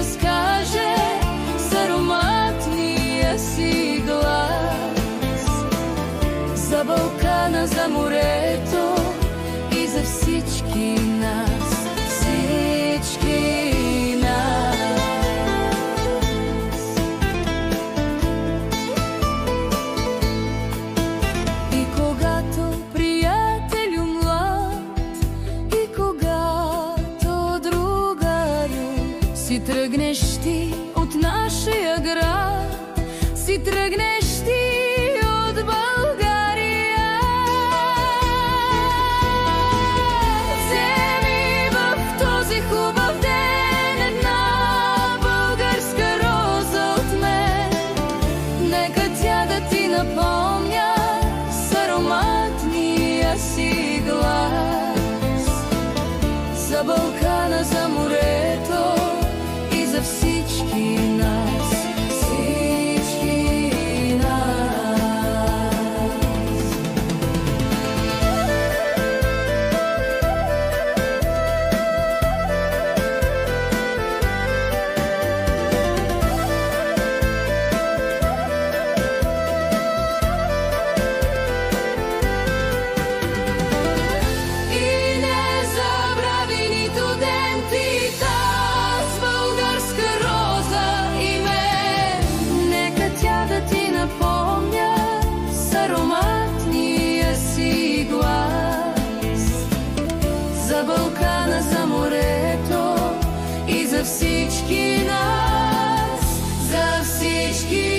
разкаже с ароматния си глас за Балкана, за морето и за всички нас, всички нас. И когато приятелю млад, и когато другарю си тръгнеш ти от нашия град, си тръгнеш ти от България. Вземи в този хубав ден една българска роза от мен, нека тя да ти напомня с ароматния си глас за Балкана, за морето и за всички нас, всички нас. И не забрави нито ден ти таз българска роза и мен, нека тя да ти напомня с ароматния си глас за Балкана, за морето и за всички нас, за всички